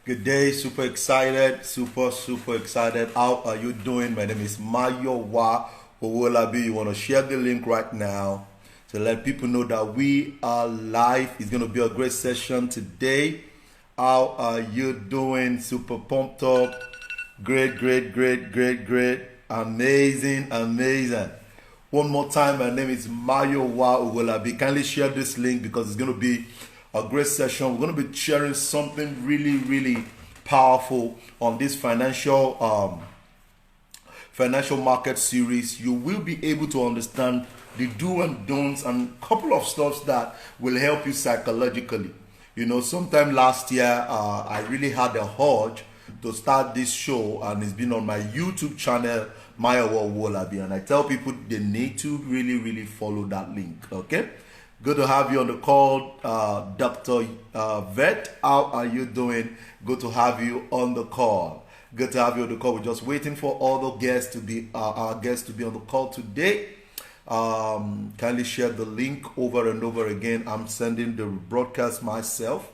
Good day, super excited, super excited. How are you doing? My name is Mayowa Owolabi. You want to share the link right now to let people know that we are live. It's going to be a great session today. How are you doing? Super pumped up. Great. Amazing. One more time, my name is Mayowa Owolabi. Kindly share this link because it's going to be a great session. We're going to be sharing something really powerful on this financial market series. You will be able to understand the do and don'ts and a couple of stuff that will help you psychologically. You know, sometime last year, I really had a urge to start this show, and it's been on my YouTube channel, Mayowa Owolabi, and I tell people they need to really follow that link. Okay. Good to have you on the call, Dr. Vet. How are you doing? Good to have you on the call. Good to have you on the call. We're just waiting for all the guests to be our guests to be on the call today. Kindly share the link over and over again. I'm sending the broadcast myself.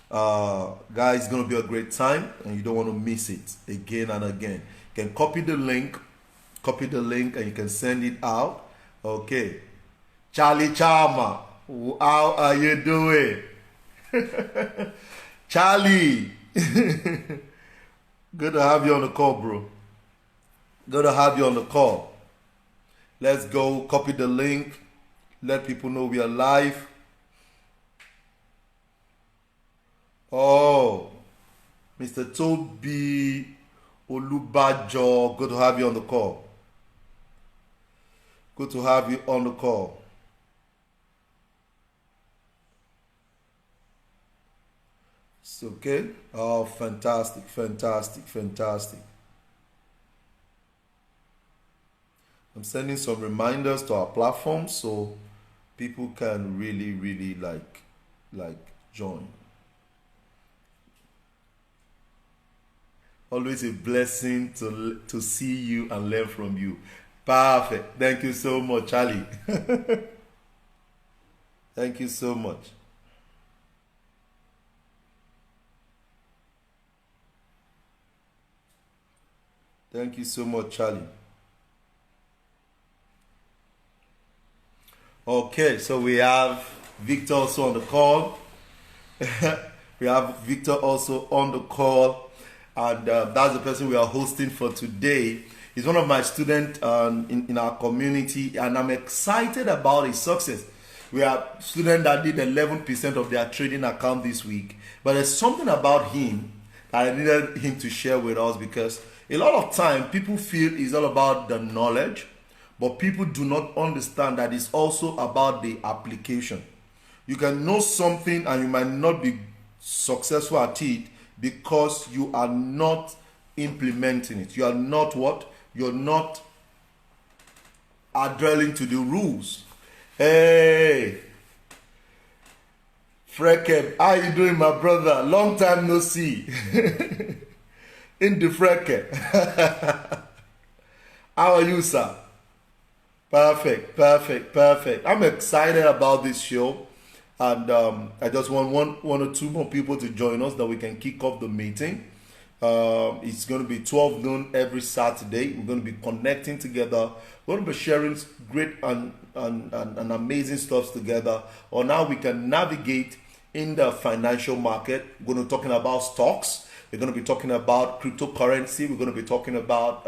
Guys, it's gonna be a great time, and you don't want to miss it again and again. You can copy the link, and you can send it out. Okay, Charlie Chama. How are you doing? Charlie. Good to have you on the call, bro. Good to have you on the call. Let's go. Copy the link. Let people know we are live. Oh, Mr. Toby Olubajo. Good to have you on the call. Good to have you on the call. Okay. Oh, fantastic. I'm sending some reminders to our platform so people can really like join. Always a blessing to see you and learn from you. Perfect. Thank you so much, Charlie. Thank you so much. Thank you so much, Charlie. Okay, so we have Victor also on the call. We have Victor also on the call, and that's the person we are hosting for today. He's one of my students in our community, and I'm excited about his success. We have students that did 11% of their trading account this week, but there's something about him that I needed him to share with us, because a lot of time people feel it's all about the knowledge, but people do not understand that it's also about the application. You can know something and you might not be successful at it because you are not implementing it. You are not what? You're not adhering to the rules. Hey, Freke, how you doing, my brother? Long time no see. In the Freke. How are you, sir? Perfect. I'm excited about this show, and I just want one or two more people to join us that we can kick off the meeting. It's going to be 12 noon every Saturday. We're going to be connecting together. We're going to be sharing great and amazing stuff together on how we can navigate in the financial market. We're going to be talking about stocks. We're going to be talking about cryptocurrency. We're going to be talking about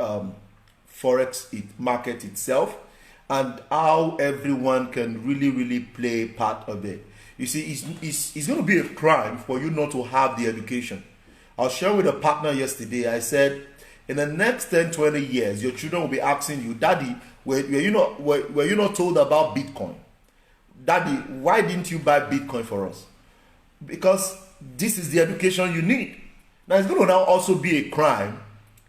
Forex market itself, and how everyone can really play part of it. You see, it's going to be a crime for you not to have the education. I was sharing with a partner yesterday. I said, in the next 10-20 years, your children will be asking you, Daddy, were you not told about Bitcoin? Daddy, why didn't you buy Bitcoin for us? Because this is the education you need. Now, it's going to now also be a crime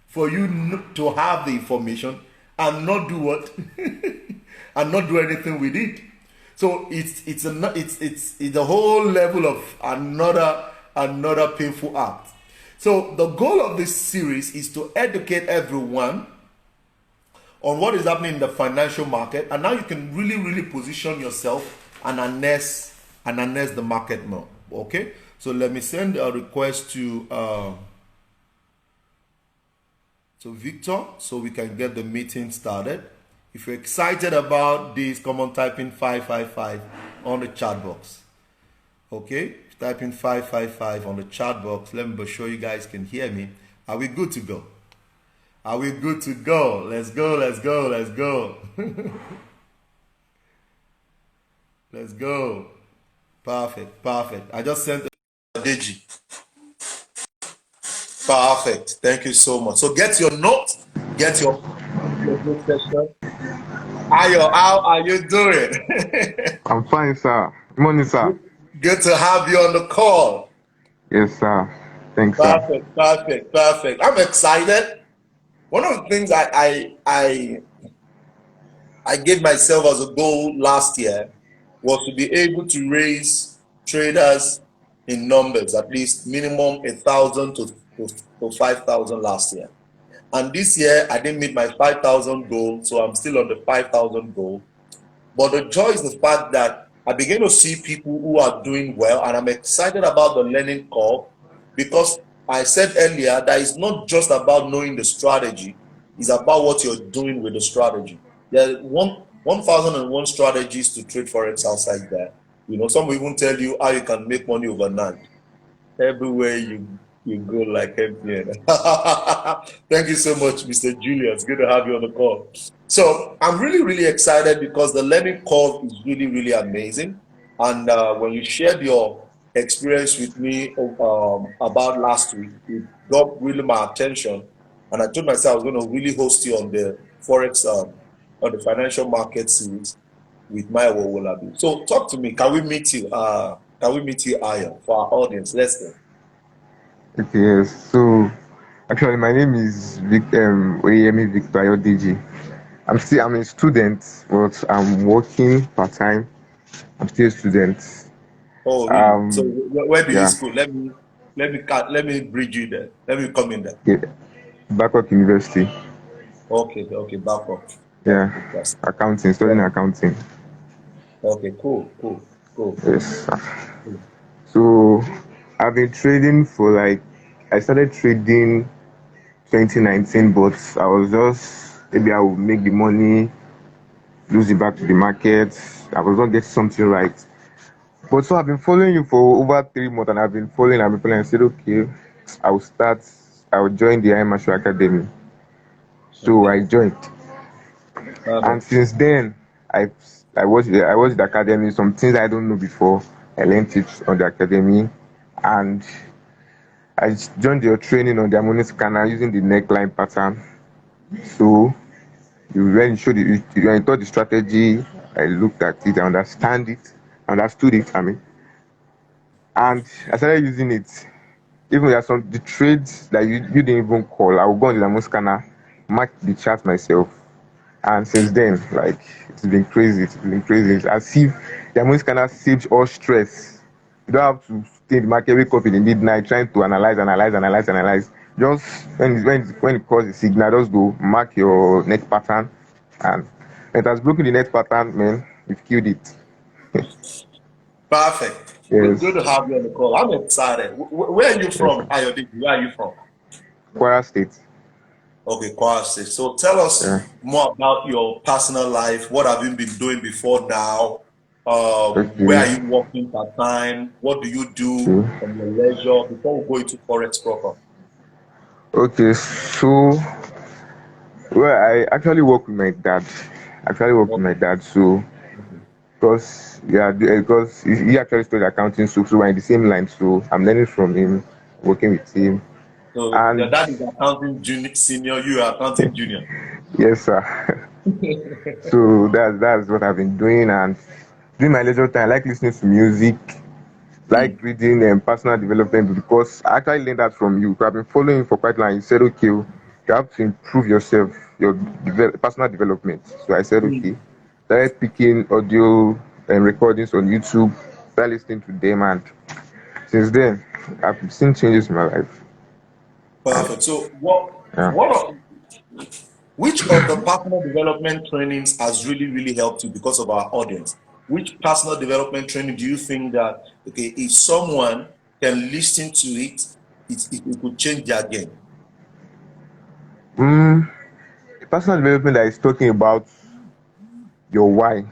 for you to have the information and not do what? And not do anything with it. So it's the whole level of another painful act. So the goal of this series is to educate everyone on what is happening in the financial market, and now you can really position yourself and harness the market more. Okay, So let me send a request to Victor so we can get the meeting started. If you're excited about this, come on, type in 555 on the chat box. Okay, type in 555 on the chat box. Let me be sure you guys can hear me. Are we good to go? Are we good to go? Let's go, let's go, let's go. Let's go. Perfect, perfect. I just sent a Digi. Perfect. Thank you so much. So get your note, get your good session. Ayo, how are you doing? I'm fine, sir. Good morning, sir. Good to have you on the call. Yes, sir. Thanks, sir. Perfect, perfect, perfect. I'm excited. One of the things I gave myself as a goal last year was to be able to raise traders in numbers, at least minimum 1,000 to 5,000 last year. And this year, I didn't meet my 5,000 goal, so I'm still on the 5,000 goal. But the joy is the fact that I begin to see people who are doing well, and I'm excited about the learning curve because I said earlier that it's not just about knowing the strategy, it's about what you're doing with the strategy. There are 1,001 strategies to trade Forex outside there. You know, some will even tell you how you can make money overnight. Everywhere you go like MTN. Thank you so much, Mr. Julius. Good to have you on the call. So I'm really excited because the learning curve is really amazing. And when you shared your experience with me about last week, it got really my attention. And I told myself I was going to really host you on the Forex, on the financial market series with my Wolabi. So talk to me. Can we meet you? Can we meet you, Ayo, for our audience? Let's go. Okay, yes. So, actually, my name is Oyemi Victor Ayodiji. I'm a student, but I'm working part time. I'm still a student. Oh, really? So Um, where do you yeah, school? Let me bridge you there. Let me come in there. yeah, Bangkok University. Okay, back up. That's Yeah, fantastic. accounting, studying Yeah. accounting. Okay, cool. Yes. Cool. So, I've been trading for I started trading 2019, but I was just maybe I will make the money, lose it back to the market. I was not getting something right. But so I've been following you for over 3 months, and I've been following. I said, okay, I will start. I will join the Imarketslive Academy. So Okay. I joined, and Perfect. since then, I I watched the academy. Some things I don't know before, I learned it on the academy, and I joined your training on the money scanner using the neckline pattern. So when you showed it, when you taught the strategy, I looked at it, understood it. I mean, and I started using it. Even there are some the trades that you didn't even call. I will go on the Dynamo scanner, mark the chart myself, and since then, it's been crazy. It's been crazy. It's as if the Dynamo scanner saves all stress. You don't have to stay in the market, wake up in the midnight trying to analyze. Just when it calls the signal, just go mark your net pattern, and it has broken the net pattern, man. You've killed it. Perfect. Good Yes, to have you on the call. I'm excited. Where are you yes, from, sir. Ayodele? Where are you from? Kwara State. Okay, Kwara State. So tell us Yeah. more about your personal life. What have you been doing before now? Where Okay. are you working part time? What do you do Okay. on your leisure before we go into Forex Broker? Okay. So, well, I actually work with my dad. Actually work with my Okay. dad. So, Okay. because he actually studied accounting, so we're in the same line. So I'm learning from him, working with him, So your and dad is accounting junior, senior, you are accounting junior. yes, sir. So that's what I've been doing, and during my leisure time, I like listening to music, like Hmm. reading and personal development because I actually learned that from you. I've been following you for quite long. You said, okay, you have to improve yourself, your personal development. So I said, okay. Hmm. Started picking audio and recordings on YouTube, started listening to them, and since then, I've seen changes in my life. And Perfect. So yeah, which of the personal development trainings has really helped you because of our audience? Which personal development training do you think that, okay, if someone can listen to it, it could change their game? Personal development that is talking about your why,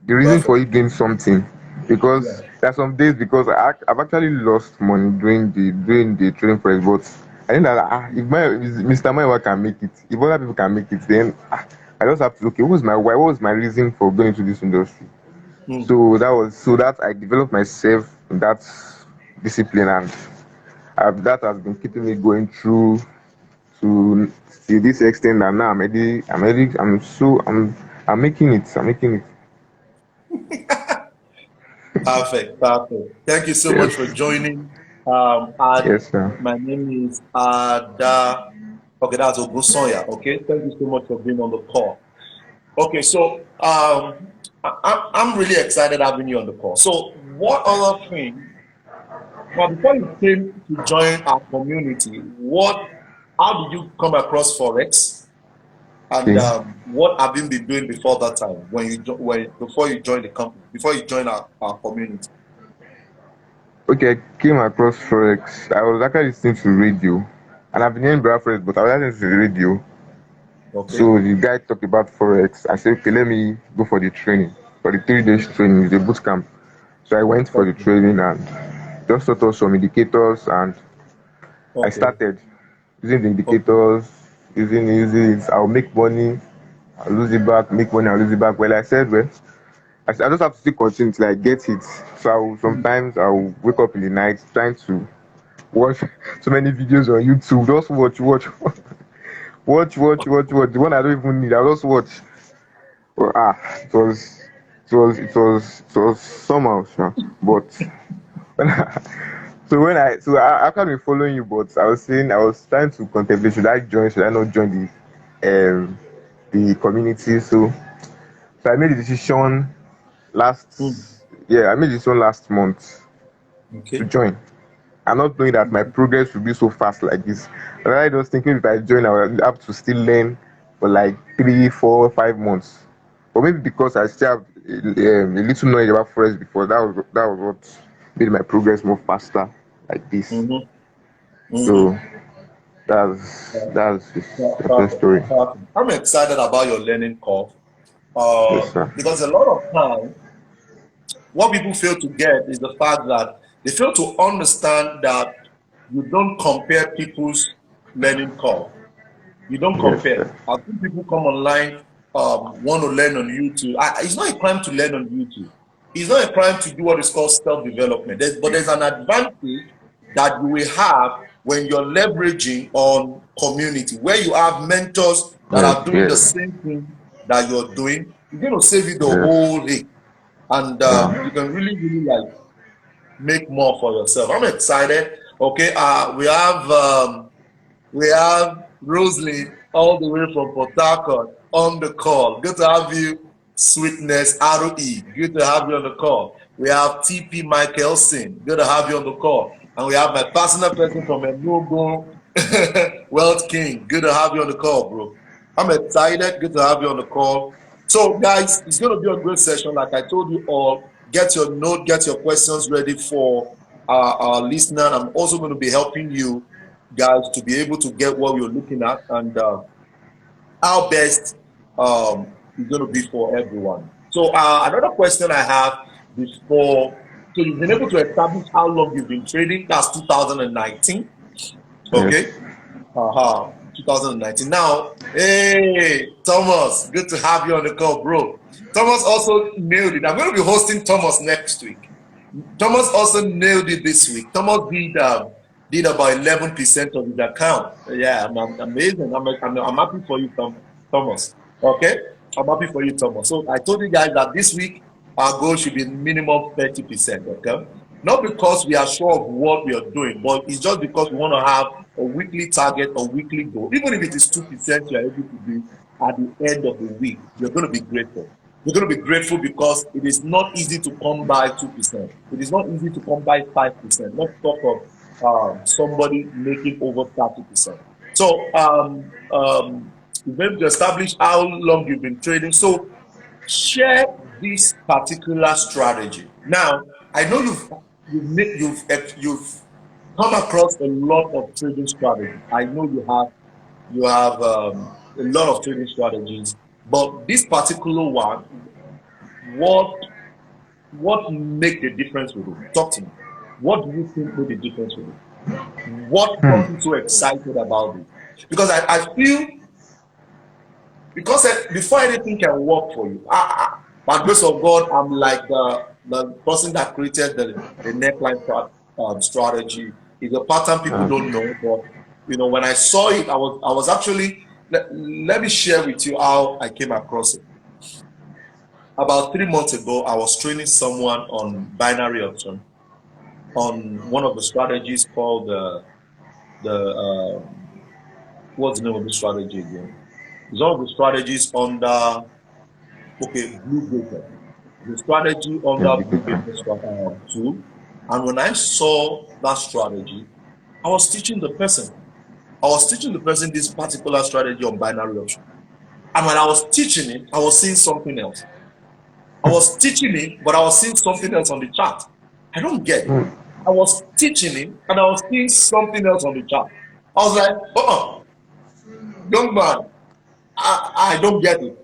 the reason for Perfect. you doing something. Yeah. Because there are some days because I've actually lost money during the trading price, but I think that if Mr. Maiwa can make it, if other people can make it, then I just have to, okay, what was my why? What was my reason for going into this industry? Mm. So that I developed myself in that discipline, and that has been keeping me going through to this extent. And now I'm making it. I'm making it. Perfect. Perfect. Thank you so much for Yes. joining. Yes, sir. My name is Ada. Okay, that's Ogusoya. Okay, thank you so much for being on the call. Okay, so I'm really excited having you on the call. So, what other thing? Now, before you came to join our community, how did you come across Forex? And Okay. what have you been doing before that time before you joined the company, before you joined our community? Okay, I came across Forex. I was actually listening to radio, and I've been hearing about Forex, but I was listening to the radio. Okay. So the guy talked about Forex. I said, okay, let me go for the training, for the 3 days training, the boot camp. So I went for the Okay. training and just taught us some indicators, and I Okay. started using the Okay. indicators, using it. I'll make money, I'll lose it back, make money, I'll lose it back. Well, I said, well, I just have to still continue till I get it. So Mm. sometimes I'll wake up in the night trying to watch so many videos on YouTube. Just watch. The one I don't even need, I'll just watch. Well, it was somehow, sure. But when after been following you, but I was trying to contemplate, should I not join the community? So I made the decision Mm. I made the decision last month to Okay. join. I'm not knowing that my progress will be so fast like this. And I was thinking if I join, I will have to still learn for like 3, 4, 5 months. But maybe because I still have a little knowledge about Forex before, that was what made my progress more faster like this. Mm-hmm. Mm-hmm. So that's Yeah, the first perfect. story. Perfect. I'm excited about your learning curve. Yes, sir. Because a lot of time, what people fail to get is the fact that they fail to understand that you don't compare people's learning curve. You don't Yes, compare. sir. I've seen people come online, want to learn on YouTube. It's not a crime to learn on YouTube. It's not a crime to do what is called self-development. But there's an advantage that you will have when you're leveraging on community, where you have mentors that Yes, are doing the yes, same thing that you're doing. It's going to save you the yes. whole day, and you Yeah. can really, really like make more for yourself. I'm excited. Okay, we have Rosalind all the way from Port Harcourt on the call. Good to have you, Sweetness ROE. Good to have you on the call. We have TP Michelson. Good to have you on the call. And we have my personal person from Enugu, Wealth King. Good to have you on the call, bro. I'm excited. Good to have you on the call. So, guys, it's going to be a great session. Like I told you all, get your note, get your questions ready for our listener. I'm also going to be helping you guys to be able to get what you're looking at, and how best is going to be for everyone. So another question I have before, so you've been able to establish how long you've been trading. That's 2019. Yes. Okay. 2019. Now, hey, Thomas, good to have you on the call, bro. Thomas also nailed it. I'm going to be hosting Thomas next week. Thomas also nailed it this week. Thomas did about 11% of his account. Yeah, I'm amazing. I'm happy for you, Thomas. Okay, I'm happy for you, Thomas. So I told you guys that this week our goal should be minimum 30%. Okay, not because we are sure of what we are doing, but it's just because we want to have a weekly target, a weekly goal. Even if it is 2%, you are able to do at the end of the week. You're going to be grateful. We're going to be grateful because it is not easy to come by 2%. It is not easy to come by 5%. Let's talk of somebody making over 30%. So, you've been able to establish how long you've been trading. So, share this particular strategy. Now, I know you've come across a lot of trading strategies. I know you have a lot of trading strategies, but this particular one, what make the difference with it? Talk to me. What do you think made the difference with it? What got you so excited about it? Because I feel because before anything can work for you, by the grace of God, I'm like the person that created the neckline strategy. It's a pattern people don't know, but when I saw it, I was actually let me share with you how I came across it. About 3 months ago, I was training someone on binary option on one of the strategies called the what's the name of the strategy again? It's one of the strategies under Blue Broker. The strategy under Blue Broker tool. And when I saw that strategy, I was teaching the person. This particular strategy on binary option. And when I was teaching it, I was seeing something else. I was teaching it, but I was seeing something else on the chart. I don't get it. I was teaching it, and I was seeing something else on the chart. I was like, young man, I don't get it.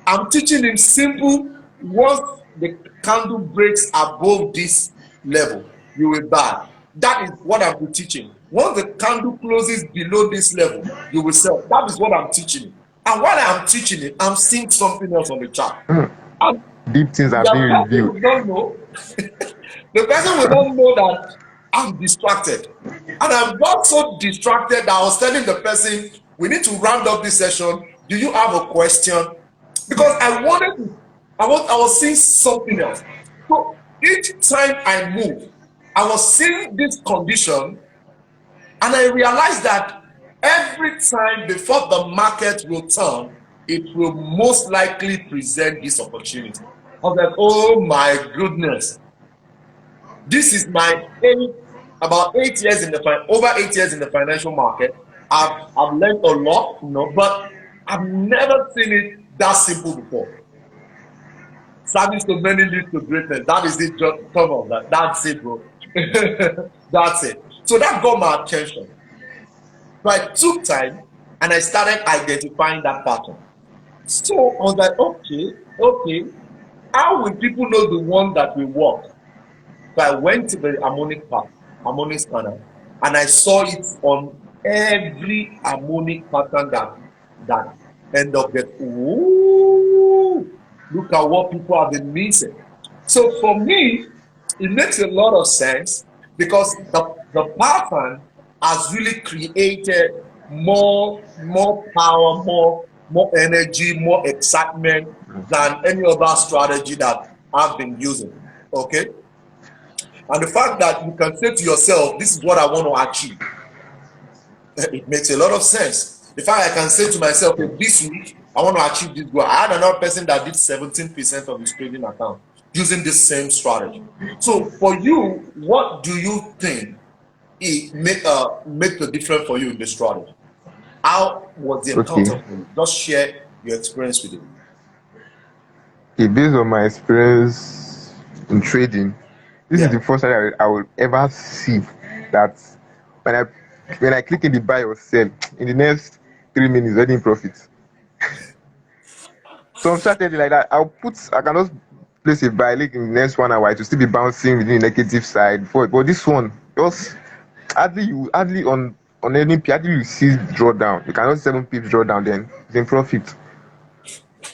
I'm teaching him simple. Once the candle breaks above this level, you will buy. That is what I'm teaching. Once the candle closes below this level, you will sell. That is what I'm teaching him. And while I'm teaching it, I'm seeing something else on the chart. And deep things are being revealed. Don't know. The person will not know that I'm distracted. And I got so distracted that I was telling the person, we need to round up this session. Do you have a question? Because I was seeing something else. So each time I move, I was seeing this condition, and I realized that every time before the market will turn, it will most likely present this opportunity. I was like, oh my goodness. This is my over 8 years in the financial market. I've learned a lot, but I've never seen it that simple before. Service to many leads to greatness. That is it. Just come on, that's it, bro. That's it. So that got my attention. So I took time and I started identifying that pattern. So I was like, okay. How will people know the one that will work? So I went to the harmonic scanner, and I saw it on every harmonic pattern that end up getting. Ooh, look at what people have been missing. So for me, it makes a lot of sense because the pattern has really created more power, more energy, more excitement than any other strategy that I've been using. Okay. And the fact that you can say to yourself, this is what I want to achieve, it makes a lot of sense. The fact I can say to myself, this week, I want to achieve this goal. I had another person that did 17% of his trading account using this same strategy. So for you, what do you think it make the difference for you in this strategy? How was the encounter for you? Just share your experience with it. Okay, based on my experience in trading, this is the first time I will ever see that when I click in the buy or sell, in the next 3 minutes, already in profit. Some strategy like that, I can just place a buy like in the next 1 hour, it will still be bouncing within the negative side. But this one, just hardly on any hardly you see drawdown. You cannot 7 pips drawdown, then it's in profit.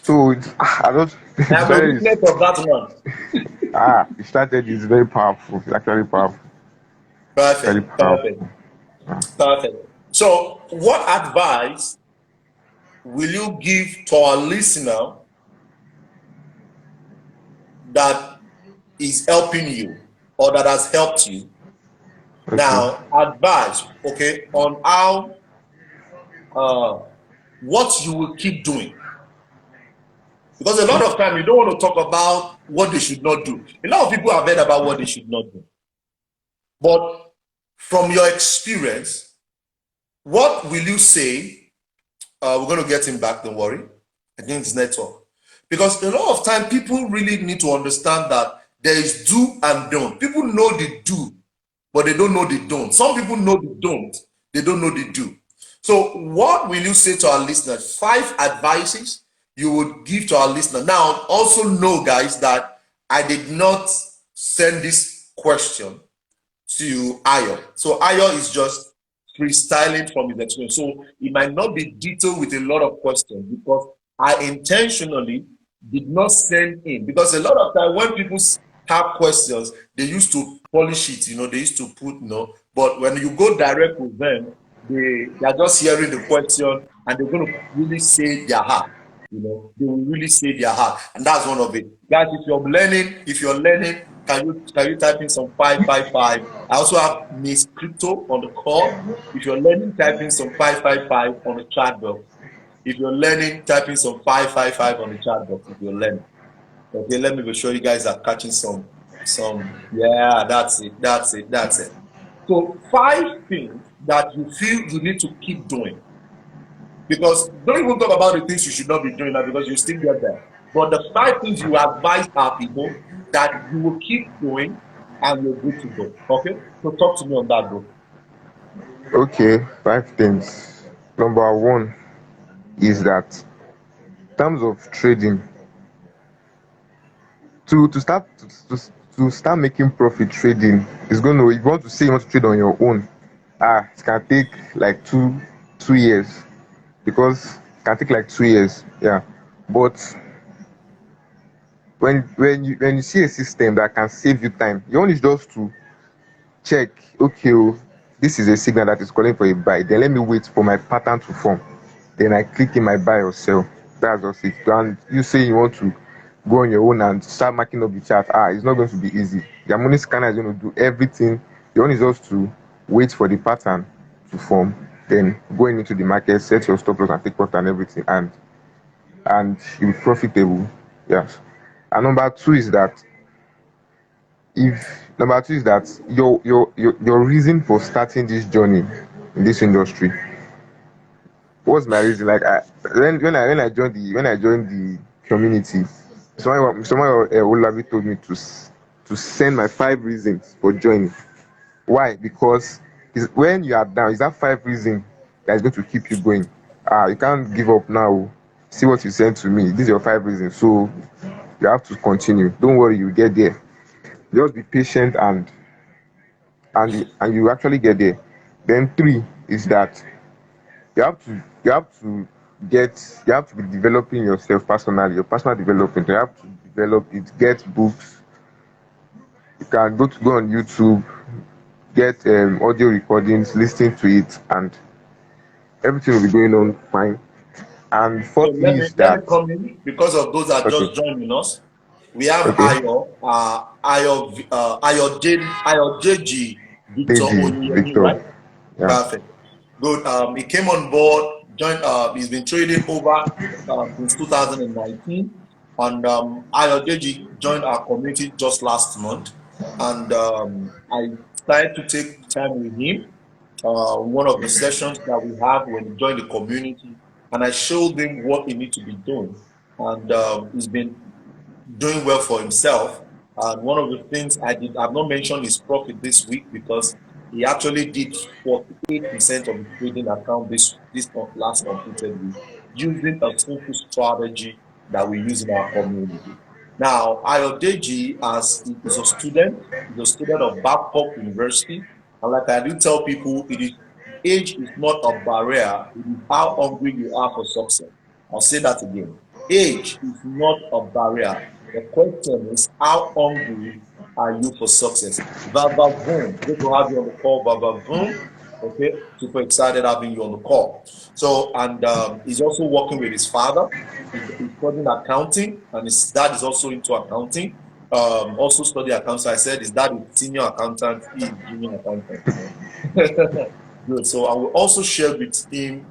So I don't. I'm a witness of that one. The strategy is very powerful. It's actually powerful. Perfect. So, what advice will you give to our listener that is helping you or that has helped you? Okay. Now, advice, on how what you will keep doing. Because a lot of time you don't want to talk about what they should not do. A lot of people have heard about what they should not do. But from your experience, what will you say? We're going to get him back, don't worry. I think it's network. Because a lot of time people really need to understand that There is do and don't. People know the do, but they don't know the don't. Some people know the don't, they don't know the do. So what will you say to our listeners? 5 advices you would give to our listener. Now, also know, guys, that I did not send this question to Ayo. So Ayo is just freestyling from his experience. So it might not be detailed with a lot of questions because I intentionally did not send in, because a lot of time when people have questions, they used to polish it, they used to put, but when you go direct with them, they are just hearing the question and they're going to really say their heart. They will really say their heart, and that's one of it. Guys, if you're learning, can you type in some 555? I also have Miss Crypto on the call. If you're learning, type in some 555 on the chat box. If you're learning, type in some 555 on the chat box if you're learning. Okay, let me be sure you guys are catching some. Yeah, that's it. So 5 things that you feel you need to keep doing. Because don't even talk about the things you should not be doing now, because you still get there. But the 5 things you advise our people that you will keep doing and you're good to go. Okay? So talk to me on that, bro. Okay, 5 things. Number one is that in terms of trading, to start making profit trading is going to, if you want to say you want to trade on your own, it can take like two years, because it can take like 2 years, yeah. But when you see a system that can save you time, you only just to check, okay, this is a signal that is calling for a buy, then let me wait for my pattern to form, then I click in my buy or sell. That's just it. And you say you want to go on your own and start marking up the chart, it's not going to be easy. The money scanner is going to do everything. The only is just to wait for the pattern to form, then going into the market, set your stop loss and take profit and everything, and you'll be profitable. Yes. And number two is that your reason for starting this journey in this industry. What's my reason? Like, when I joined the community, someone Olabi told me to send my 5 reasons for joining. Why? Because when you are down, is that 5 reasons that is going to keep you going. You can't give up now. See what you sent to me. These are your 5 reasons. So you have to continue. Don't worry, you get there. Just be patient, and you actually get there. Then 3 is that you have to be developing yourself personally, your personal development. You have to develop it, get books. You can go on YouTube, get audio recordings, listen to it, and everything will be going on fine. And So let fourthly me is let me that, come in because of those that okay, just joining us. We have okay, Ayo JG Victor Deji, Oyeyemi, Victor, right? yeah, Perfect. Good. He came on board, joined. He's been trading over since 2019, and Ayodeji joined our community just last month, and I started to take time with him. One of the sessions that we have when he joined the community, and I showed him what he needs to be doing, and he's been doing well for himself. And one of the things I've not mentioned his profit this week because he actually did 48% of his trading account this last completed week using a simple strategy that we use in our community. Now, Ayodeji is a student, he's a student of Babcock University, and like I do tell people, age is not a barrier, it is how hungry you are for success. I'll say that again. Age is not a barrier. The question is, how hungry are you for success? Baba Boom, good to have you on the call, Baba Boom. Okay, super excited having you on the call. So, and he's also working with his father. He's studying accounting, and his dad is also into accounting. Also study accounting. So I said his dad is senior accountant, he is junior accountant. Good. So I will also share with him.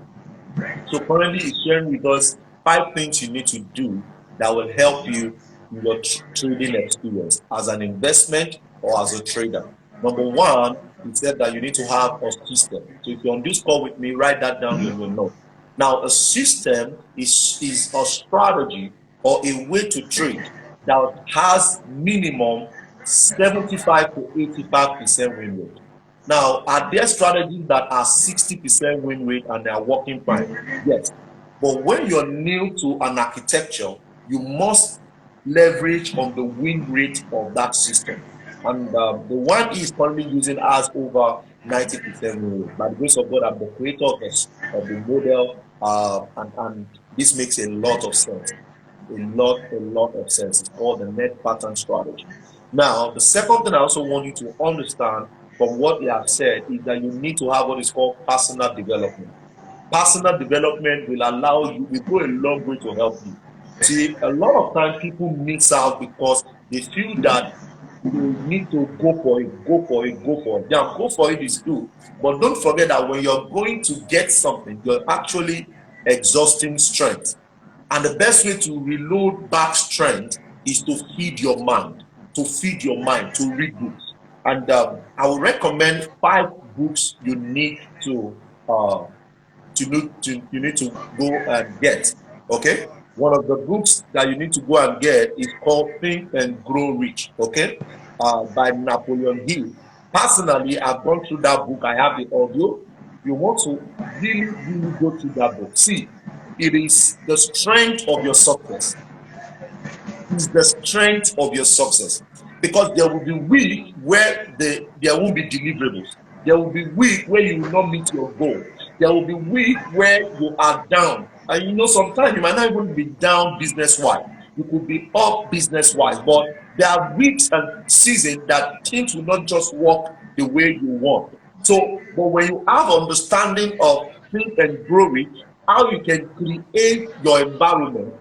So currently he's sharing with us 5 things you need to do that will help you in your trading experience as an investment or as a trader. Number one, he said that you need to have a system. So if you're on this call with me, write that down in your note. Now, a system is a strategy or a way to trade that has minimum 75 to 85% win rate. Now, are there strategies that are 60% win rate and they are working fine? Yes. But when you're new to an architecture, you must leverage on the win rate of that system. And the one is currently using has over 90% win rate. By the grace of God, I'm the creator of the model, and this makes a lot of sense. A lot of sense. It's called the net pattern strategy. Now, the second thing I also want you to understand from what they have said is that you need to have what is called personal development. Personal development will allow you, will go a long way to help you. See, a lot of times people miss out because they feel that they need to go for it, go for it, go for it. Yeah, go for it is good. But don't forget that when you're going to get something, you're actually exhausting strength. And the best way to reload back strength is to feed your mind, to read books. And I would recommend 5 books you need you need to go and get. Okay, one of the books that you need to go and get is called Think and Grow Rich. Okay, by Napoleon Hill. Personally, I've gone through that book. I have the audio. You want to really go through that book. See, it is the strength of your success. Is the strength of your success, because there will be week where there won't be deliverables. There will be week where you will not meet your goal. There will be week where you are down, and sometimes you might not even be down business wise. You could be up business wise, but there are weeks and seasons that things will not just work the way you want. So, but when you have understanding of Think and Grow Rich, how you can create your environment,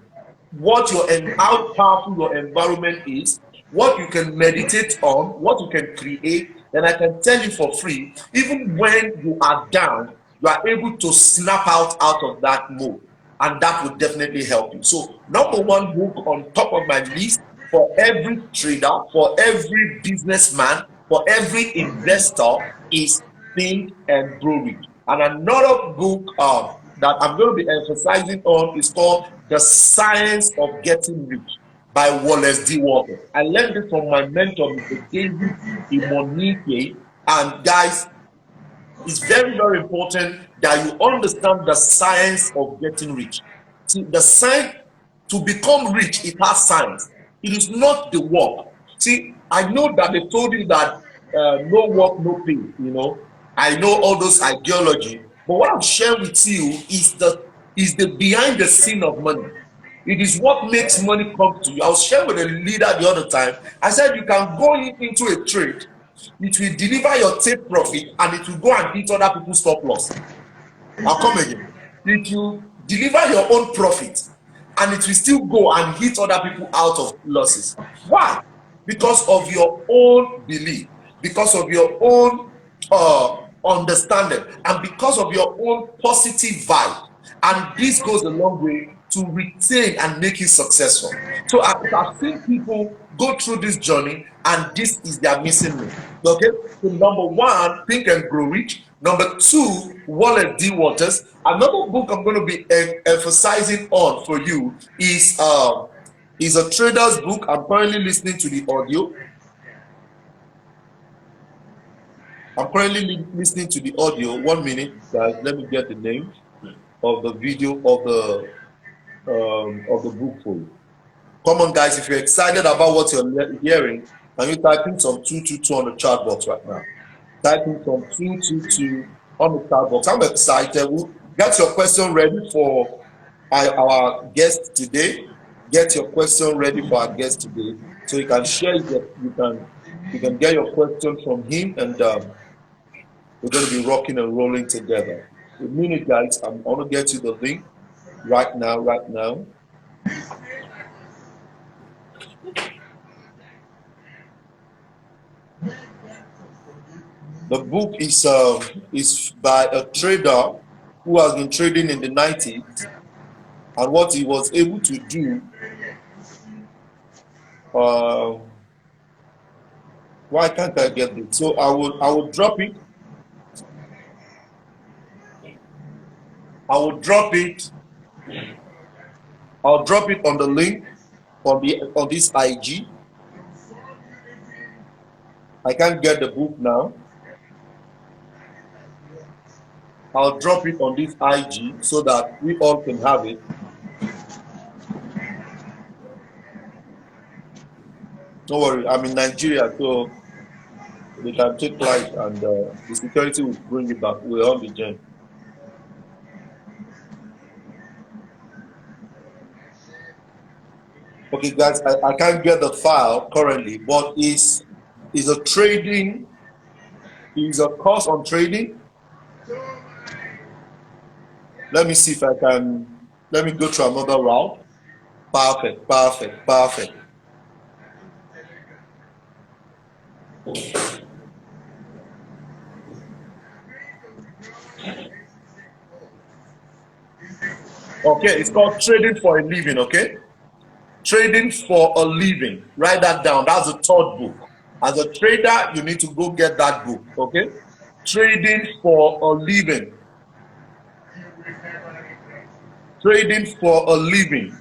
how powerful your environment is, what you can meditate on, what you can create, then I can tell you for free, even when you are down, you are able to snap out of that mode, and that will definitely help you. So number one book on top of my list for every trader, for every businessman, for every investor is Think and Grow Rich. And another book that I'm going to be emphasizing on is called The Science of Getting Rich by Wallace D. Walker. I learned this from my mentor, Mr. David Imarketslive. And guys, it's very, very important that you understand the science of getting rich. See, the science to become rich, it has science. It is not the work. See, I know that they told you that no work, no pay. I know all those ideology, but what I'm sharing with you is the behind the scene of money. It is what makes money come to you. I was sharing with a leader the other time. I said you can go into a trade, it will deliver your take profit, and it will go and eat other people's stop loss. I'll come again. It will deliver your own profit, and it will still go and hit other people out of losses. Why? Because of your own belief, because of your own understanding, and because of your own positive vibe. And this goes a long way to retain and make you successful. So I've seen people go through this journey, and this is their missing link. Okay, so number one, Think and Grow Rich. Number two, Wallace D. Waters. Another book I'm going to be emphasizing on for you is a trader's book. I'm currently listening to the audio. Listening to the audio. 1 minute, guys. Let me get the name of the video of the book for you. Come on, guys! If you're excited about what you're hearing, can you type in some 222 on the chat box right now? Type in some 222 on the chat box. I'm excited. We'll get your question ready for our guest today. Get your question ready for our guest today, so you can share it. You can get your question from him, and we're going to be rocking and rolling together. A minute, guys. I'm going to get you the link right now. The book is by a trader who has been trading in the 90s, and what he was able to do. Why can't I get it? So I will drop it. I'll drop it on the link on this IG. I can't get the book now. I'll drop it on this IG so that we all can have it. Don't worry, I'm in Nigeria, so they can take flight and the security will bring it back. We're on the journey. Okay, guys, I can't get the file currently, but is a course on trading. Let me see if I can. Let me go to another route. Perfect, perfect, perfect. Okay, it's called trading for a living. Okay, trading for a living. Write that down. That's the third book. As a trader, you need to go get that book. Okay, trading for a living. Trading for a living.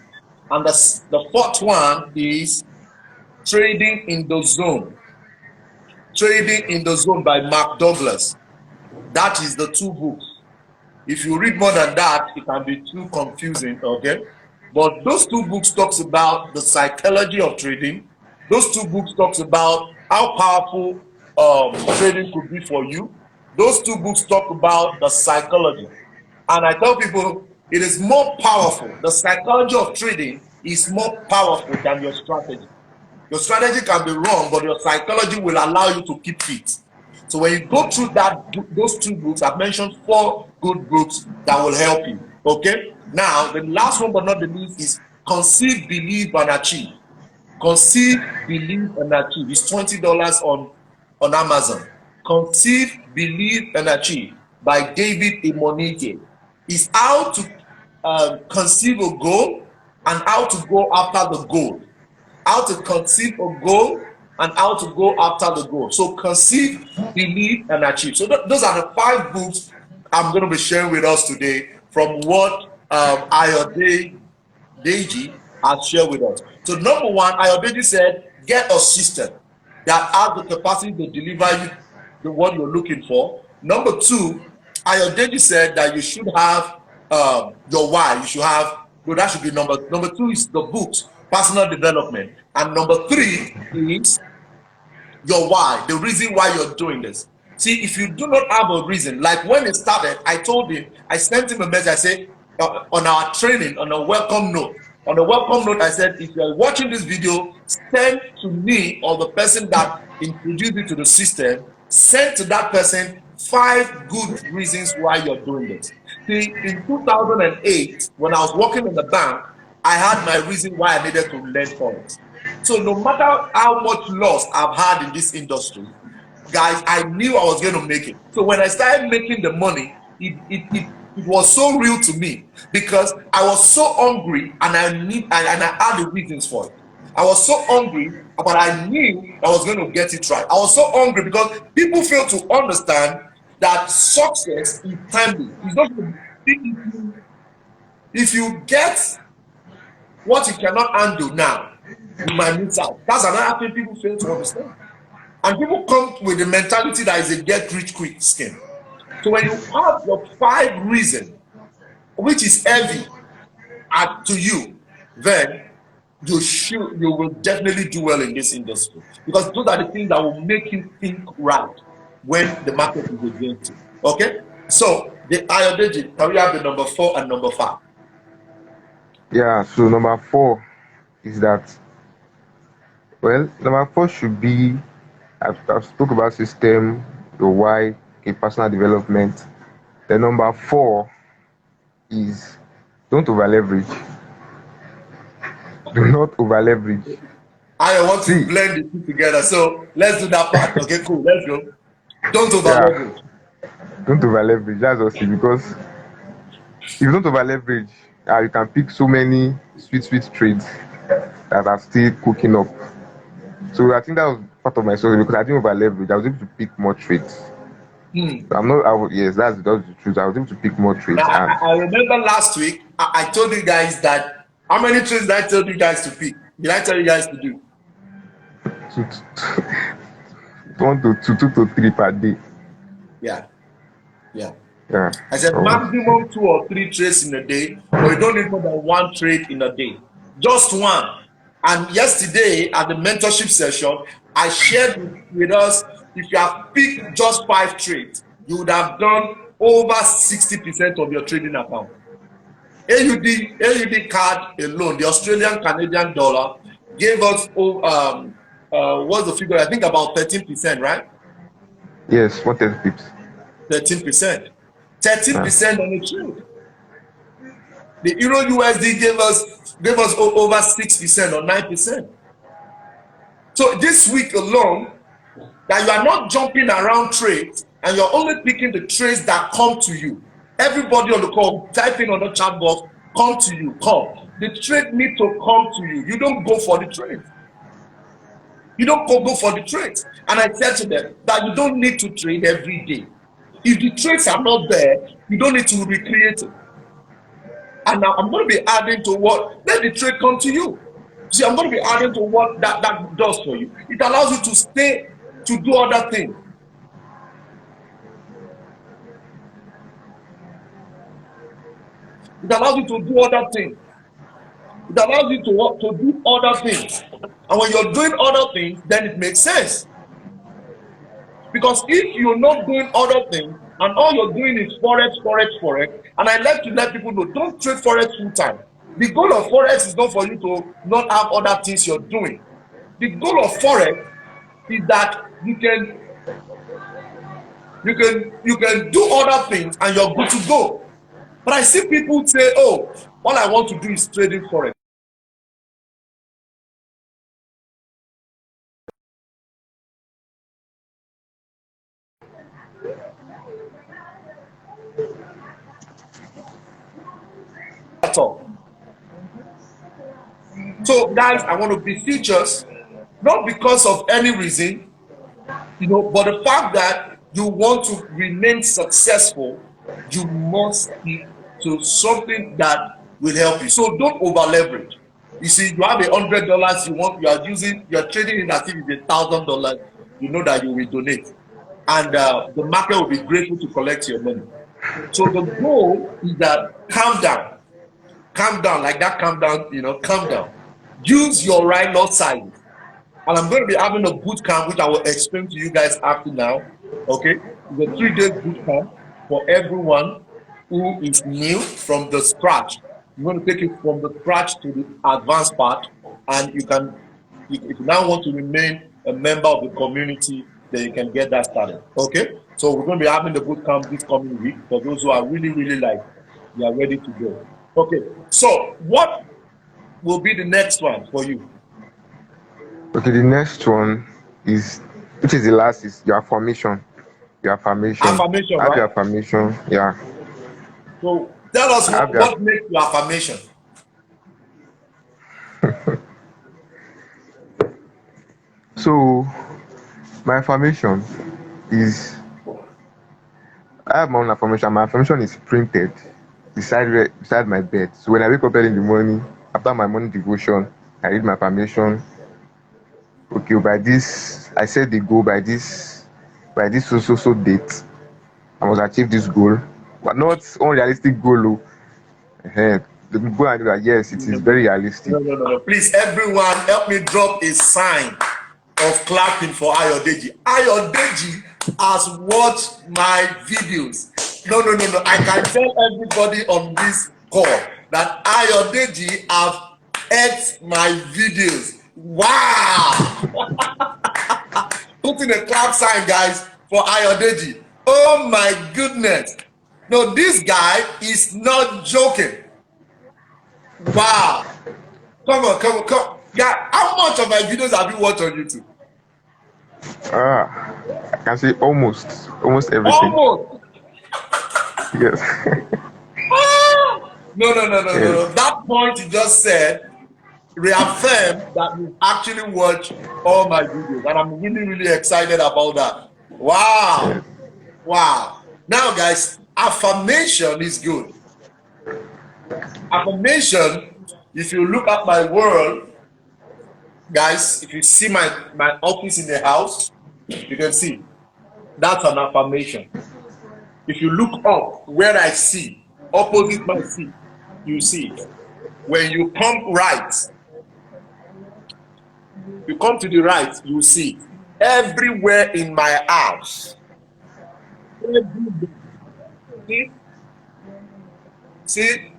And the fourth one is Trading in the Zone. Trading in the Zone by Mark Douglas. That is the two books. If you read more than that, it can be too confusing, okay? But those two books talks about the psychology of trading. Those two books talks about how powerful trading could be for you. Those two books talk about the psychology. And I tell people it is more powerful. The psychology of trading is more powerful than your strategy. Your strategy can be wrong, but your psychology will allow you to keep fit. So when you go through those two books, I've mentioned 4 good books that will help you. Okay. Now the last one, but not the least, is Conceive, Believe, and Achieve. Conceive, Believe, and Achieve. It's $20 on Amazon. Conceive, Believe, and Achieve by David Imarketslive. Is how to conceive a goal and how to go after the goal. How to conceive a goal and how to go after the goal. So conceive, believe, and achieve. So those are the 5 books I'm going to be sharing with us today from what Ayodeji has shared with us. So number 1, Ayodeji said, get a system that has the capacity to deliver you the what you're looking for. Number 2, Ayodeji said that you should have your why. You should have, no, that should be number 2 is the books, personal development. And number 3 is your why, the reason why you're doing this. See, if you do not have a reason, like when it started, I told him, I sent him a message, I said, on our training, on a welcome note, I said, if you're watching this video, send to me or the person that introduced you to the system, send to that person 5 good reasons why you're doing this. See, in 2008, when I was working in the bank, I had my reason why I needed to learn Forex. So no matter how much loss I've had in this industry, guys, I knew I was going to make it. So when I started making the money, it was so real to me because I was so hungry and I had the reasons for it. I was so hungry, but I knew I was going to get it right. I was so hungry because people fail to understand that success is timely. It's not if you get what you cannot handle now, you might miss out. That's another thing people fail to understand. And people come with the mentality that is a get rich quick scheme. So when you have your 5 reasons, which is heavy to you, then you will definitely do well in this industry. Because those are the things that will make you think right when the market is against you. Okay? So the Ayodeji, can we have the number 4 and number 5? Yeah, so number 4 is that, well, number 4 should be, I've spoke about system, the why, okay, personal development. The number 4 is don't over leverage. Do not over leverage. I want to blend the two together. So let's do that part. Okay, cool. Let's go. Don't over leverage. Don't over leverage. That's also because if you don't over leverage, you can pick so many sweet trades that are still cooking up. So I think that was part of my story because I didn't over leverage. I was able to pick more trades. So yes, that's the truth. I was able to pick more trades. I remember last week I told you guys that how many trades did I tell you guys to pick? Did I tell you guys to do? 1 to 2, 2 to 3 per day. Yeah. Yeah. I said maximum 2 or 3 trades in a day, but you don't need more than 1 trade in a day. Just 1. And yesterday at the mentorship session, I shared with us, if you have picked just 5 trades, you would have done over 60% of your trading account. AUD card alone, the Australian Canadian dollar, gave us what's the figure? I think about 13%, right? Yes, 130 pips. 13%. 13% on a trade. The Euro USD gave us over 6% or 9%. So this week alone, that you are not jumping around trades and you're only picking the trades that come to you. Everybody on the call, type in on the chat box, come to you, come. The trade need to come to you. You don't go for the trade. You don't go for the trades. And I said to them that you don't need to trade every day. If the trades are not there, you don't need to recreate it. And now I'm going to be adding to what, let the trade come to you. See, I'm going to be adding to what that does for you. It allows you to stay, to do other things. It allows you to do other things. It allows you to do other things. And when you're doing other things, then it makes sense. Because if you're not doing other things, and all you're doing is Forex, and I like to let people know, don't trade Forex full time. The goal of Forex is not for you to not have other things you're doing. The goal of Forex is that you can do other things and you're good to go. But I see people say, oh, all I want to do is trading Forex. At all. So guys, I want to be features, not because of any reason, but the fact that you want to remain successful, you must stick to something that will help you. So don't over leverage. You see, you have $100 you're trading in as if it's $1,000, you know that you will donate. And the market will be grateful to collect your money. So the goal is that calm down, like that, calm down. Use your right lot sizes. And I'm going to be having a boot camp, which I will explain to you guys after now. Okay, it's a 3-day boot camp for everyone who is new from the scratch. I'm going to take it from the scratch to the advanced part, and if you now want to remain a member of the community, then you can get that started. Okay, so we're going to be having the boot camp this coming week for those who are really, really they are ready to go. Okay, so what will be the next one for you? Okay, the next one is, which is the last, is your affirmation. Affirmation, Have right? your affirmation, yeah. So tell us what makes your affirmation. So my affirmation is, I have my own affirmation. My affirmation is printed beside my bed. So when I wake up early in the morning, after my morning devotion, I read my affirmation. Okay, by this, I set the goal by this so date, I must achieve this goal, but not unrealistic goal. The goal I know that yes, it is very realistic. No. Please, everyone, help me drop a sign of clapping for Ayodeji. Ayodeji has watched my videos. No. I can tell everybody on this call that Ayodeji have ate my videos. Wow! Putting a clap sign, guys, for Ayodeji. Oh my goodness. No, this guy is not joking. Wow. Come on. Yeah, how much of my videos have you watched on YouTube? I can say almost everything. Almost. Yes. No. That point you just said reaffirmed that you actually watch all my videos, and I'm really, really excited about that. Wow. Yes. Wow. Now, guys, affirmation is good. Affirmation, if you look at my world, guys, if you see my office in the house, You can see that's an affirmation. If you look up where I see, opposite my seat, you see it. When you come right, you come to the right, you see it. Everywhere in my house. See? See?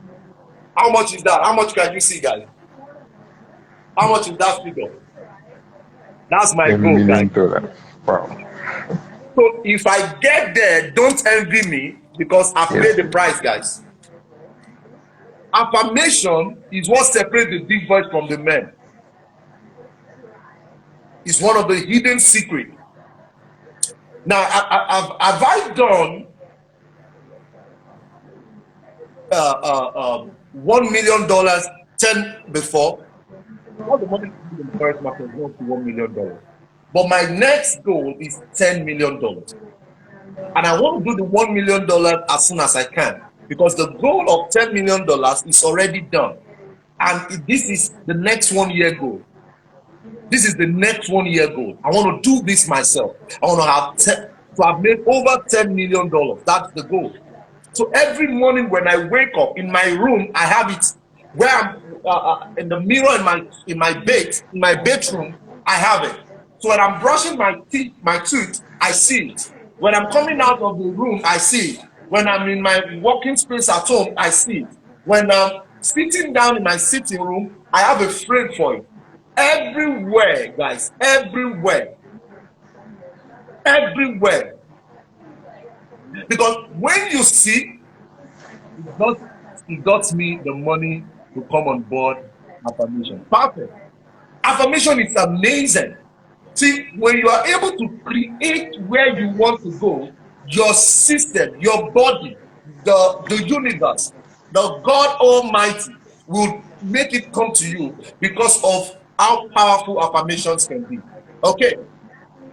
How much is that? How much can you see, guys? How much is that figure? That's my $10 goal, guys. million. Wow. So if I get there, don't envy me because I've paid the price, guys. Affirmation is what separates the big boys from the men. It's one of the hidden secrets. Now, have I done $1 million 10 before? All the money in the forex market is not $1 million. But my next goal is $10 million. And I want to do the $1 million as soon as I can because the goal of $10 million is already done. And this is the next 1 year goal. This is the next 1 year goal. I want to do this myself. I want to have made over $10 million. That's the goal. So every morning when I wake up in my room, I have it where I'm in the mirror in my bedroom. I have it. So when I'm brushing my tooth, I see it. When I'm coming out of the room, I see it. When I'm in my working space at home, I see it. When I'm sitting down in my sitting room, I have a frame for it. Everywhere, guys, everywhere. Because when you see, it got me the money to come on board affirmation. Perfect. Affirmation is amazing. See, when you are able to create where you want to go, your system, your body, the universe, the God Almighty will make it come to you because of how powerful affirmations can be. Okay,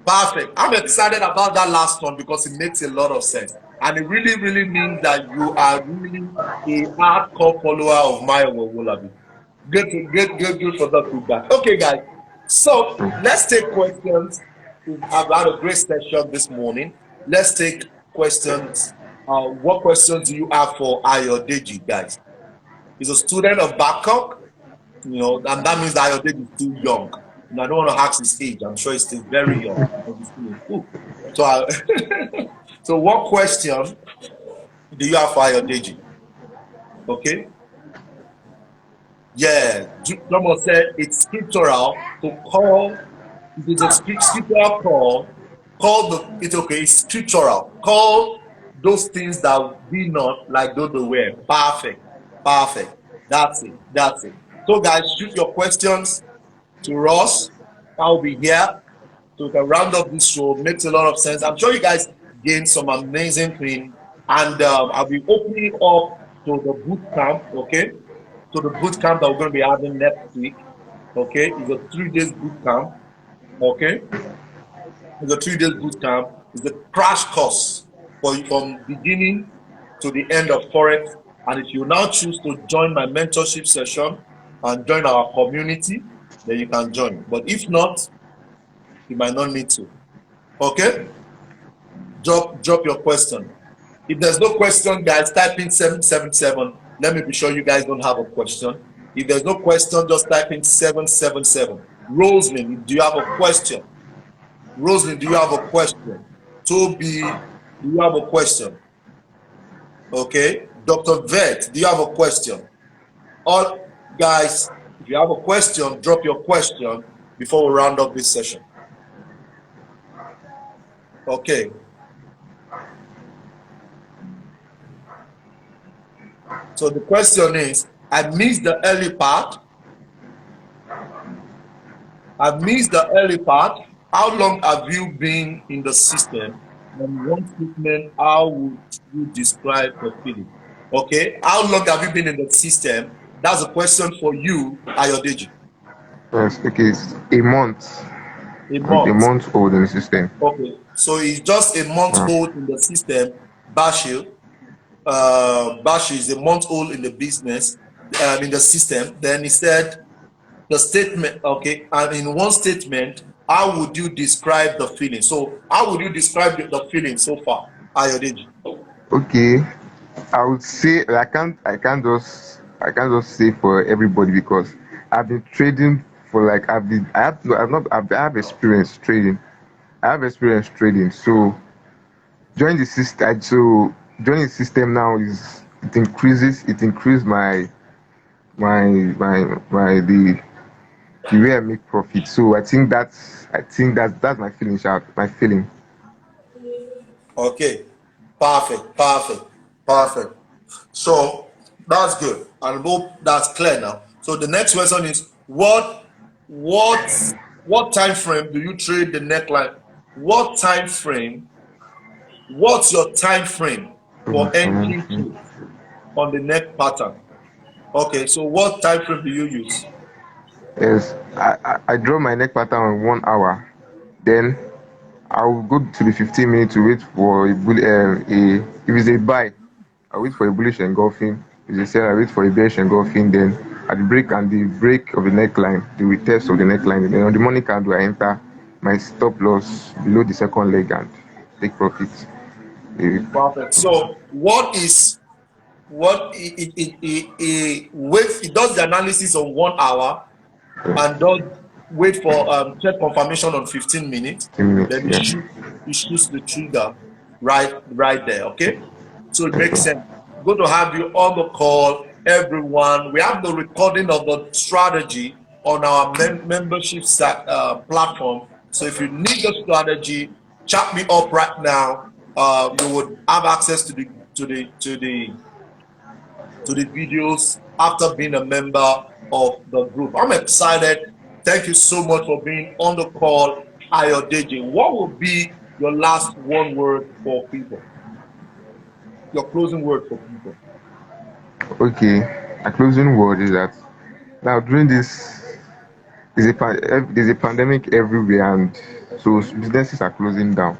perfect. I'm excited about that last one because it makes a lot of sense. And it really, really means that you are really a hardcore follower of Maya Wolabi. Good for that feedback. Okay, guys. So let's take questions. I've had a great session this morning. Let's take questions. What questions do you have for Ayodeji, guys? He's a student of Bangkok, and that means that Ayodeji is still young. And I don't want to ask his age. I'm sure he's still very young. So, so what question do you have for Ayodeji? Okay. Yeah, Jomo said it's scriptural to call. It is a scriptural call. It's scriptural. Call those things that be not like though they were. Perfect. That's it. So guys, shoot your questions to Ross. I'll be here to round up this show. Makes a lot of sense. I'm sure you guys gained some amazing thing, and I'll be opening up to the boot camp. Okay. So the boot camp that we're going to be having next week, okay, is a 3 days boot camp, okay? It's a 3 days boot camp. It's a crash course from beginning to the end of Forex. And if you now choose to join my mentorship session and join our community, then you can join. But if not, you might not need to, okay? Drop your question. If there's no question, guys, type in 777. Let me be sure you guys don't have a question. If there's no question, just type in 777. Roslyn, do you have a question? Roslyn, do you have a question? Toby, do you have a question? Okay. Dr. Vet, do you have a question? All guys, if you have a question, drop your question before we round up this session. Okay. So the question is, I missed the early part. How long have you been in the system? And one statement, how would you describe the feeling? Okay, how long have you been in the system? That's a question for you, Ayodeji. Yes, okay, it's a month. A month old in the system. Okay, so it's just a month old in the system. Bashir is a month old in the business, in the system. Then he said the statement, okay, and in one statement, how would you describe the feeling? So how would you describe the feeling so far, Ayodeji? Okay, I would say I can't just say for everybody because I've been trading for like I've been I have no, I've not I've, I have experience trading. I have experience trading. So joining the system now is it increase the way I make profit. So I think that's my feeling, sharp. My feeling. Okay, perfect, perfect, perfect. So that's good. I hope that's clear now. So the next question is what what time frame do you trade the neckline? What time frame? What's your time frame for entering trades on the neck pattern? Okay, so what time frame do you use? Yes, I draw my neck pattern on 1 hour. Then I will go to the 15 minutes to wait for if it's a buy, I wait for a bullish engulfing. If it's a sell, I wait for a bearish engulfing. Then at the break of the neckline, the retest of the neckline, then on the morning candle, I enter my stop loss below the second leg and take profit. Eh, Perfect. So what it wait it does the analysis on 1 hour and does wait for check confirmation on 15 minutes, 10 minutes, then yeah. it shoots the trigger right there. Okay, so it Yes, makes sir. sense. Good to have you on the call, everyone. We have the recording of the strategy on our membership platform. So if you need the strategy, chat me up right now. You would have access to the videos after being a member of the group. I'm excited. Thank you so much for being on the call, Ayodeji. What would be your last one word for people? Your closing word for people? Okay, a closing word is that now during this there's a pandemic everywhere, and so businesses are closing down.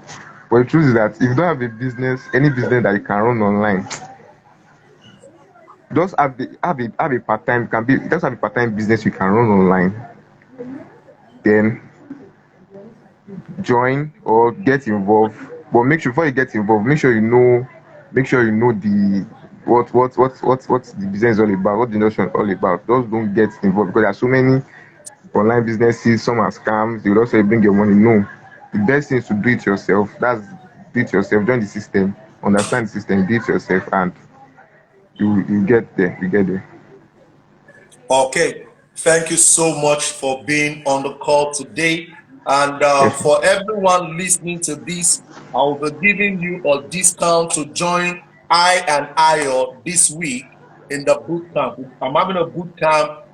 But the truth is that if you don't have a business, any business that you can run online, just have a part time can be just have a part time business you can run online. Then join or get involved. But make sure before you get involved, make sure you know the what the business is all about, what the industry is all about. Just don't get involved because there are so many online businesses, some are scams, they will also bring your money. No. The best thing is to do it yourself. Do it yourself, join the system, understand the system, do it yourself, and you get there. You get there. Okay, thank you so much for being on the call today. And Yes, sir. for everyone listening to this, I will be giving you a discount to join I and Ayo this week in the boot camp. I'm having a boot camp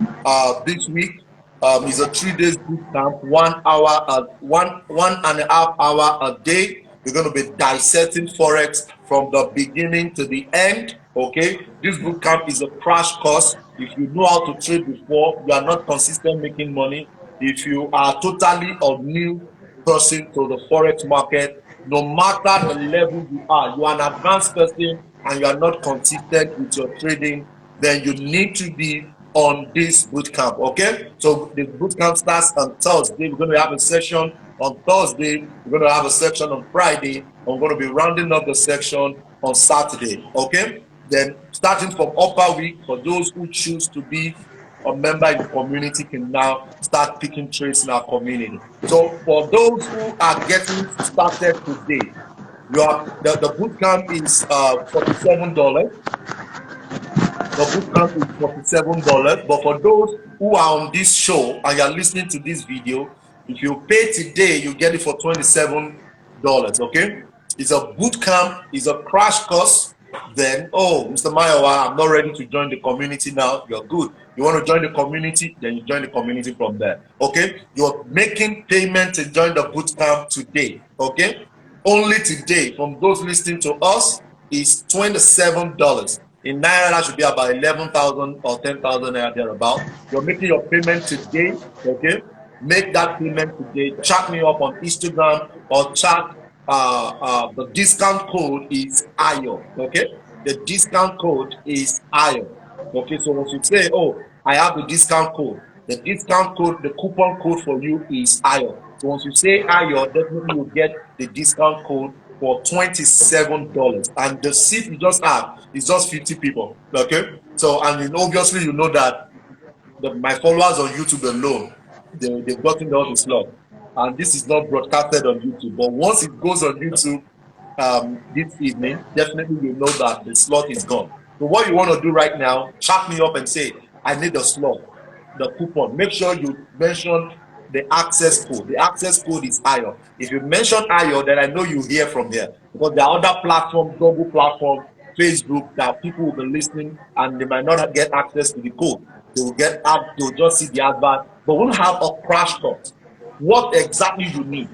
this week. It's a 3 days boot camp, 1 hour, one and a half hour a day. We're going to be dissecting forex from the beginning to the end. Okay, this boot camp is a crash course. If you know how to trade before, you are not consistent making money. If you are totally a new person to the forex market, no matter the level you are an advanced person and you are not consistent with your trading, then you need to be on this boot camp. Okay, so the boot camp starts on Thursday. We're going to have a session on Thursday. We're going to have a section on Friday, and we're going to be rounding up the section on Saturday. Okay, then starting from upper week, for those who choose to be a member in the community can now start picking trades in our community. So for those who are getting started today, the boot camp is $47. The boot camp is $47. But for those who are on this show and you are listening to this video, if you pay today, you get it for $27. Okay? It's a boot camp, it's a crash course. Then, oh, Mr. Mayowa, I'm not ready to join the community now. You're good. You want to join the community, then you join the community from there. Okay? You're making payment to join the boot camp today. Okay? Only today, from those listening to us, is $27. In naira, that should be about 11,000 or 10,000 naira thereabout. You're making your payment today, okay? Make that payment today. Chat me up on Instagram or chat. The discount code is IO, okay? The discount code is IO, okay? So once you say, oh, I have the discount code, the coupon code for you is IO. So once you say Ayo, definitely you'll get the discount code for $27. And the seat we just have is just 50 people. Okay. So, and then obviously you know that my followers on YouTube alone, they've gotten all the slot. And this is not broadcasted on YouTube. But once it goes on YouTube this evening, definitely you know that the slot is gone. So what you want to do right now, chat me up and say, I need the slot, the coupon. Make sure you mention the access code. The access code is IO. If you mention IO, then I know you hear from here, because there are other platforms, Google platform, Facebook, that people will be listening and they might not get access to the code. They will get out, they'll just see the advert, but we'll have a crash course. What exactly you need,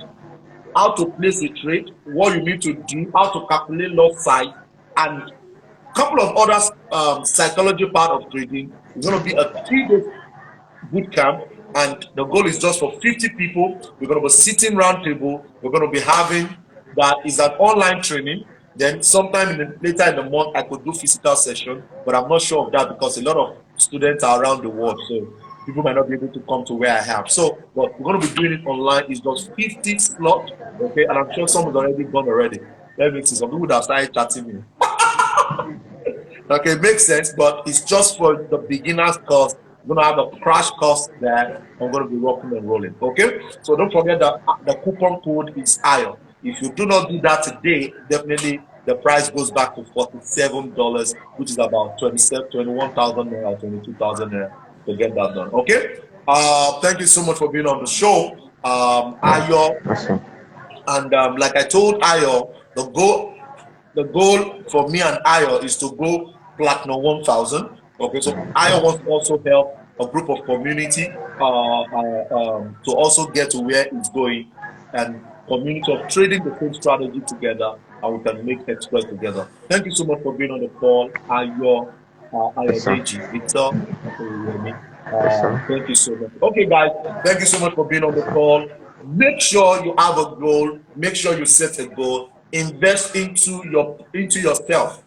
how to place a trade, what you need to do, how to calculate loss size, and a couple of other psychology part of trading. It's going to be a 3 day boot camp, and the goal is just for 50 people. We're going to be sitting round table. We're going to be having that is an online training. Then sometime later in the month, I could do physical session, but I'm not sure of that because a lot of students are around the world, so people might not be able to come to where I am. So, but we're going to be doing it online. It's just 50 slots, okay? And I'm sure some is already gone already. Let me see. Some people that started chatting me. Okay, it makes sense, but it's just for the beginners course. We're gonna have a crash course there. I'm gonna be rocking and rolling. Okay, so don't forget that the coupon code is ION. If you do not do that today, definitely the price goes back to $47, which is about 21,000 naira, 22,000 naira to get that done. Okay. Thank you so much for being on the show, Ayo. Awesome. And like I told Ayo, the goal for me and Ayo is to go platinum 1000. Okay, so Ayo wants to also help a group of community to also get to where it's going, and community of trading the same strategy together, and we can make express together. Thank you so much for being on the call, Ayo, Yes, sir. Deji, Victor. Yes, sir. Thank you so much. Okay, guys, thank you so much for being on the call. Make sure you have a goal. Make sure you set a goal. Invest into yourself.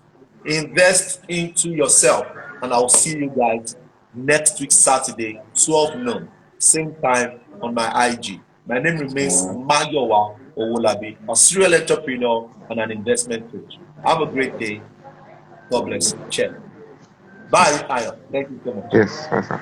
Invest into yourself. And I'll see you guys next week, Saturday, 12 noon, same time on my IG. My name remains Mayowa Owolabi, a serial entrepreneur and an investment coach. Have a great day. God bless you. Cheers. Bye, Ayo. Thank you so much. Yes, sir.